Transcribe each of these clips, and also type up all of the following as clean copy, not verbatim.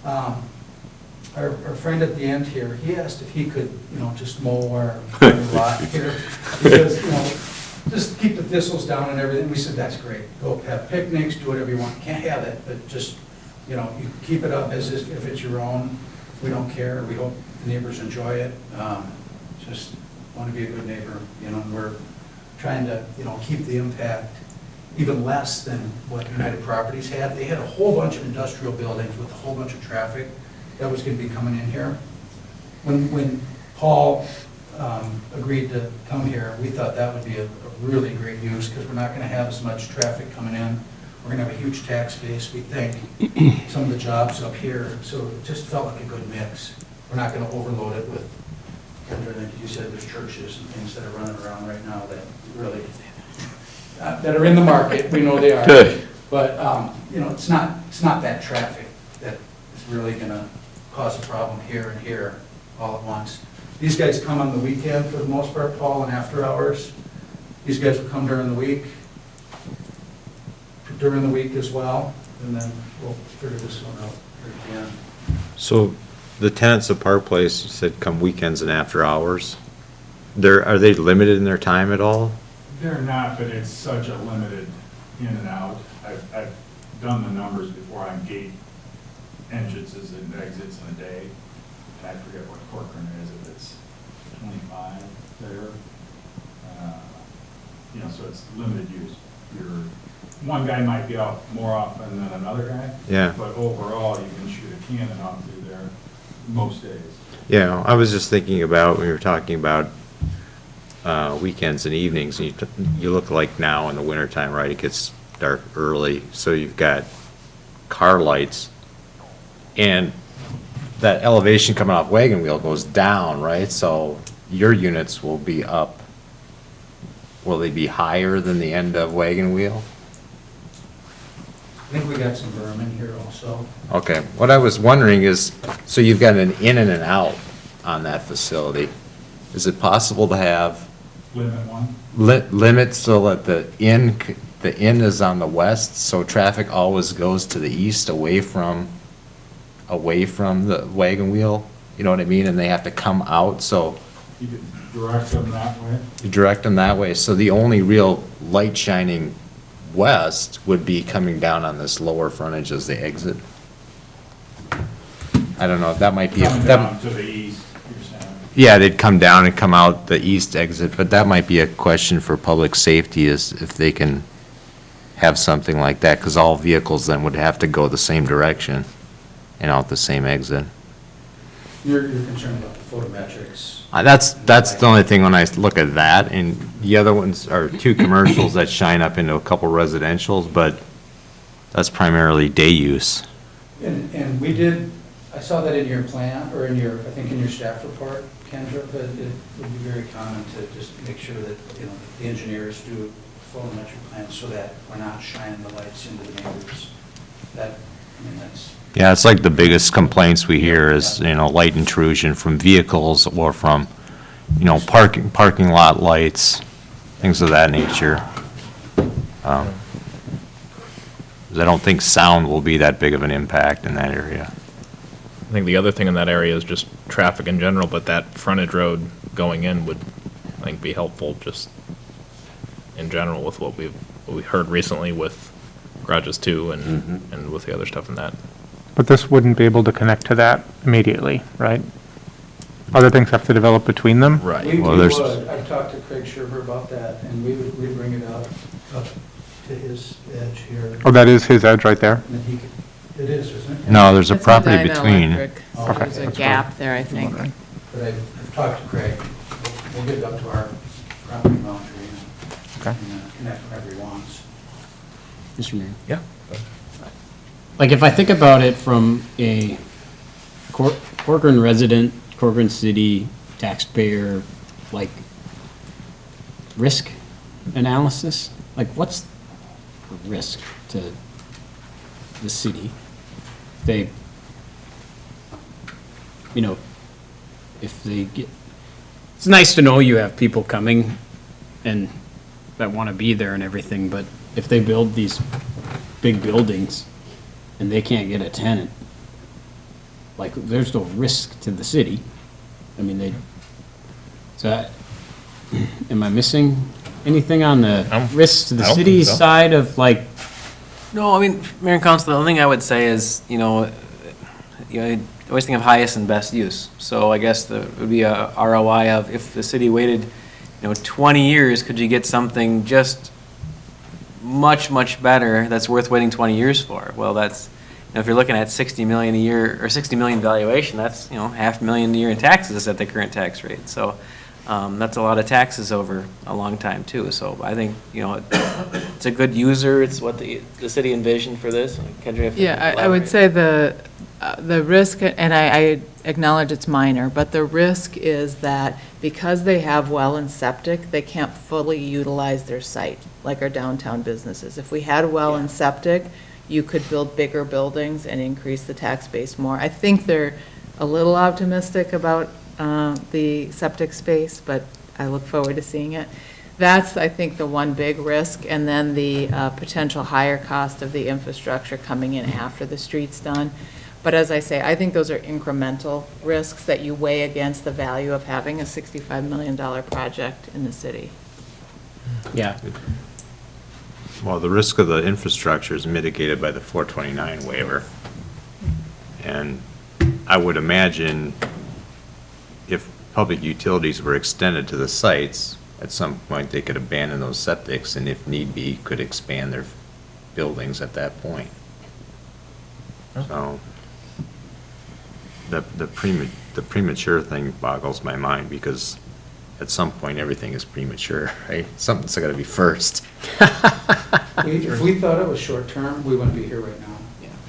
Our friend at the end here, he asked if he could, just mow our lot here, because, just keep the thistles down and everything. We said, that's great. Go have picnics, do whatever you want. You can't have it, but just, you keep it up as if it's your own. We don't care. We hope the neighbors enjoy it. Just want to be a good neighbor, and we're trying to, keep the impact even less than what United Properties had. They had a whole bunch of industrial buildings with a whole bunch of traffic that was going to be coming in here. When Paul agreed to come here, we thought that would be a really great use, because we're not going to have as much traffic coming in. We're going to have a huge tax base, we think, some of the jobs up here, so it just felt like a good mix. We're not going to overload it with, like you said, there's churches and things that are running around right now that really, that are in the market, we know they are. Good. But, it's not that traffic that is really going to cause a problem here and here all at once. These guys come on the weekend for the most part, Paul, and after hours. These guys will come during the week as well, and then we'll figure this one out here at the end. So the tenants of Park Place said come weekends and after hours. Are they limited in their time at all? They're not, but it's such a limited in and out. I've done the numbers before on gate entrances and exits in a day. And I forget what Corcoran is, if it's 25 there. So it's limited use. One guy might be out more often than another guy. Yeah. But overall, you can shoot a cannon out through there most days. Yeah, I was just thinking about, when you were talking about weekends and evenings, and you look like now in the wintertime, right, it gets dark early, so you've got car lights, and that elevation coming off Wagon Wheel goes down, right? So your units will be up. Will they be higher than the end of Wagon Wheel? I think we got some berm in here also. Okay, what I was wondering is, so you've got an in and an out on that facility. Is it possible to have Limit one. limit so that the in is on the west, so traffic always goes to the east, away from the Wagon Wheel? You know what I mean? And they have to come out, so You could direct them that way. you direct them that way. So the only real light shining west would be coming down on this lower frontage as they exit. I don't know, that might be. Coming down to the east, you're saying. Yeah, they'd come down and come out the east exit, but that might be a question for public safety, is if they can have something like that, because all vehicles then would have to go the same direction and out the same exit. You're concerned about the photometrics. That's the only thing when I look at that, and the other ones are two commercials that shine up into a couple residentials, but that's primarily day use. And we did, I saw that in your plan, or in your staff report, Kendra, but it would be very common to just make sure that, the engineers do photometric plans so that we're not shining the lights into the neighbors. That's. Yeah, it's like the biggest complaints we hear is, light intrusion from vehicles or from, parking lot lights, things of that nature. 'Cause I don't think sound will be that big of an impact in that area. I think the other thing in that area is just traffic in general, but that frontage road going in would, I think, be helpful just in general with what we heard recently with garages too, and with the other stuff in that. But this wouldn't be able to connect to that immediately, right? Other things have to develop between them? Right. We Well, would, there's- I've talked to Craig Scherber about that, and we'd bring it up to his edge here. Oh, that is his edge right there? And then he could, it is, isn't it? No, there's a It's property a between. dielectric. Okay. There's a gap there, I think. But I've talked to Craig. We'll get it up to our property boundary Okay. and connect whenever he wants. Mr. Mayor. Yeah. Like, if I think about it from a Corcoran resident, Corcoran city taxpayer, like, risk analysis, like, what's the risk to the city? They, if they get, it's nice to know you have people coming and that want to be there and everything, but if they build these big buildings and they can't get a tenant, like, there's no risk to the city. I mean, am I missing anything on the risks to the I don't think city's so. side of like, No, I mean, Mayor and Council, the only thing I would say is, you always think of highest and best use. So I guess it would be a ROI of if the city waited, 20 years, could you get something just much, much better that's worth waiting 20 years for? Well, that's, if you're looking at 60 million a year, or 60 million valuation, that's, $500,000 a year in taxes at the current tax rate. So that's a lot of taxes over a long time, too. So I think, it's a good user. It's what the city envisioned for this. Kendra, if you Yeah, could I would elaborate. say the risk, and I acknowledge it's minor, but the risk is that because they have well and septic, they can't fully utilize their site, like our downtown businesses. If we had well and septic, you could build bigger buildings and increase the tax base more. I think they're a little optimistic about the septic space, but I look forward to seeing it. That's, I think, the one big risk, and then the potential higher cost of the infrastructure coming in after the street's done. But as I say, I think those are incremental risks that you weigh against the value of having a $65 million project in the city. yeah, Well, the risk of the infrastructure is mitigated by the 429 waiver. And I would imagine if public utilities were extended to the sites, at some point they could abandon those septics and if need be, could expand their buildings at that point. So the premature thing boggles my mind because at some point everything is premature, right? Something's got to be first. If we thought it was short-term, we wouldn't be here right now.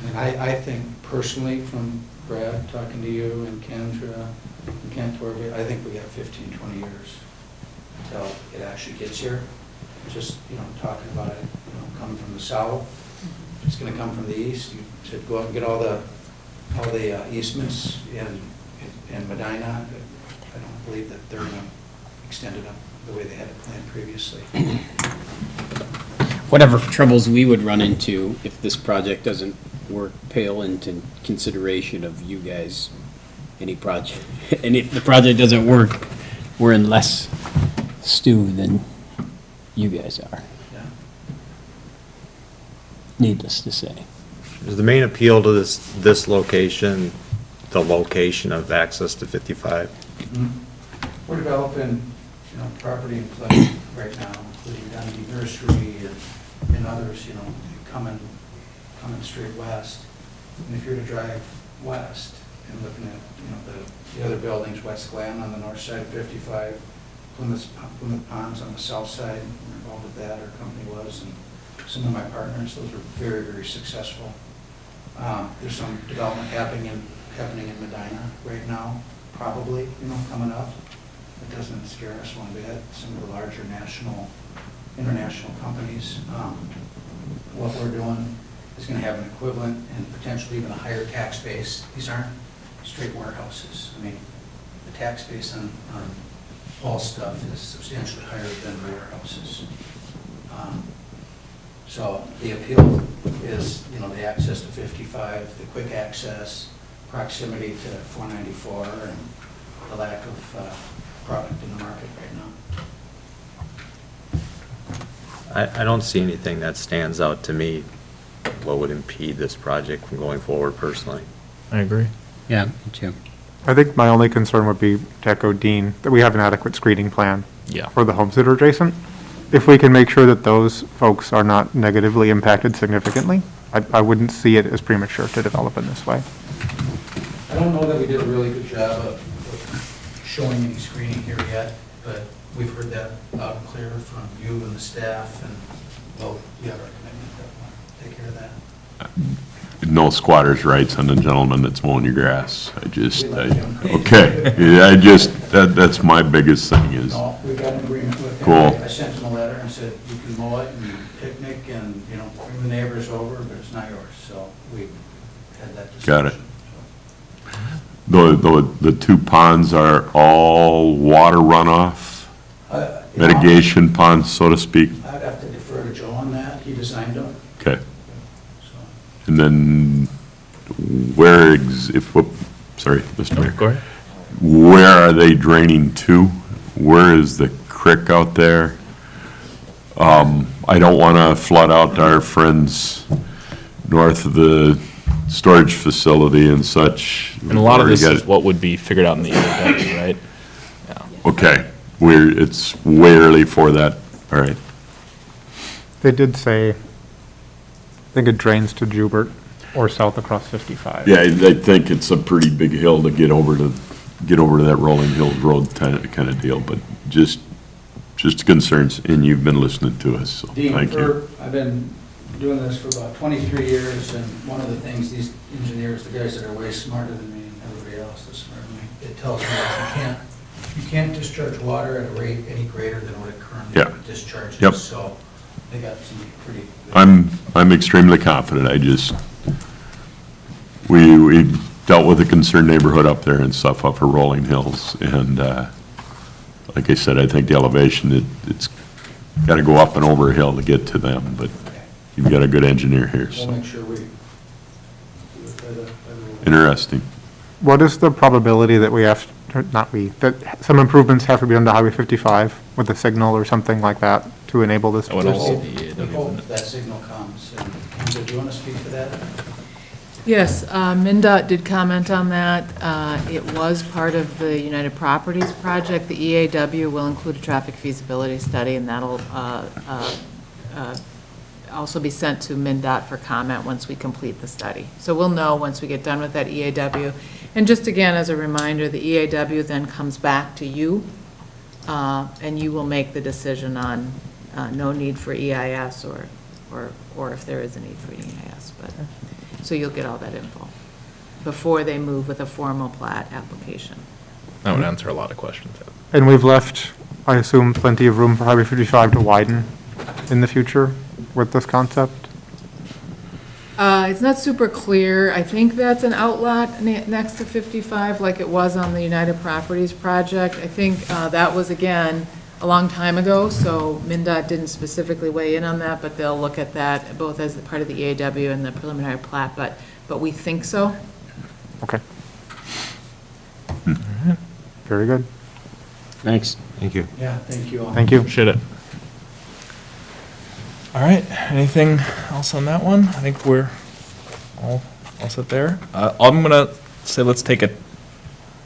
And I think personally, from Brad talking to you and Kendra and Kent, I think we have 15, 20 years until it actually gets here. Just, talking about it, coming from the south, it's gonna come from the east. You should go out and get all the easements in Medina. I don't believe that they're gonna extend it up the way they had it planned previously. whatever troubles we would run into if this project doesn't work pale into consideration of you guys, any project. And if the project doesn't work, we're in less stew than you guys are, Yeah. needless to say. Is the main appeal to this location, the location of access to 55? We're developing, property in play right now, including Dundee Nursery and others, coming straight west. And if you're to drive west and looking at, the other buildings, West Glen on the north side of 55, Plymouth Ponds on the south side, we're involved with that, our company was, and some of my partners, those were very, very successful. There's some development happening in Medina right now, probably, coming up. It doesn't scare us one bit. Some of the larger international companies, what we're doing is going to have an equivalent and potentially even a higher tax base. These aren't straight warehouses. I mean, the tax base on all stuff is substantially higher than warehouses. So the appeal is, the access to 55, the quick access, proximity to 494, and the lack of product in the market right now. I don't see anything that stands out to me what would impede this project from going forward personally. I agree. Yeah, me too. I think my only concern would be to echo Dean, that we have an adequate screening plan Yeah. for the homes that are adjacent. If we can make sure that those folks are not negatively impacted significantly, I wouldn't see it as premature to develop in this way. I don't know that we did a really good job of showing any screening here yet, but we've heard that loud and clear from you and the staff, and, we have our commitment that we'll take care of that. No squatters' rights on the gentleman that's mowing your grass. Okay. Yeah, that's my biggest thing is, No, we got an agreement with him. Cool. I sent him a letter and said, you can mow it and picnic and, bring the neighbors over, but it's not yours, so we had that discussion. Got it. The two ponds are all water runoff, mitigation ponds, so to speak? I'd have to defer to Joe on that, he designed them, Okay. so. And then sorry, Mr. Mayor. Go ahead. Where are they draining to? Where is the creek out there? I don't want to flood out our friends north of the storage facility and such. And a lot of Where you this is got- what would be figured out in the EAW, right? Okay, it's way early for that, all right. They did say, I think it drains to Jubert or south across 55. Yeah, I think it's a pretty big hill to get over to that Rolling Hills Road kind of deal, but just concerns, and you've been listening to us, so Dean, thank you. I've been doing this for about 23 years, and one of the things these engineers, the guys that are way smarter than me, and everybody else is smarter than me, it tells me that you can't discharge water at a rate any greater than what it Yeah. currently discharges. Yep. So they got some pretty. I'm extremely confident, we dealt with a concerned neighborhood up there and stuff up for Rolling Hills, and, like I said, I think the elevation, it's gotta go up and over a hill to get to them, but you've got a good engineer here, We'll so, make sure we do it by the rule. interesting. What is the probability that we have, or not we, that some improvements have to be done to Highway 55 with a signal or something like that to enable this? That would We also hope- be we EAW, hope wouldn't it? that signal comes. And Kendra, do you want to speak to that? Yes, MinDOT did comment on that. It was part of the United Properties project. The EAW will include a traffic feasibility study, and that'll also be sent to MinDOT for comment once we complete the study. So we'll know once we get done with that EAW. And just again, as a reminder, the EAW then comes back to you, and you will make the decision on no need for EIS or if there is a need for EIS. But, so you'll get all that info before they move with a formal plat application. That would answer a lot of questions. And we've left, I assume, plenty of room for Highway 55 to widen in the future with this concept? It's not super clear. I think that's an outlot next to 55, like it was on the United Properties project. I think that was, again, a long time ago, so MinDOT didn't specifically weigh in on that, but they'll look at that both as part of the EAW and the preliminary plat, but we think so. Okay. Very good. Thanks. Thank you. Yeah, thank you all. Thank you. Appreciate it. All right, anything else on that one? I think we're all set there. I'm gonna say let's take a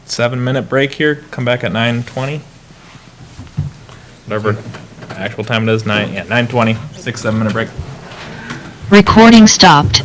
7-minute break here, come back at 9:20. Whatever actual time it is, 9:20, 6-7 minute break. Recording stopped.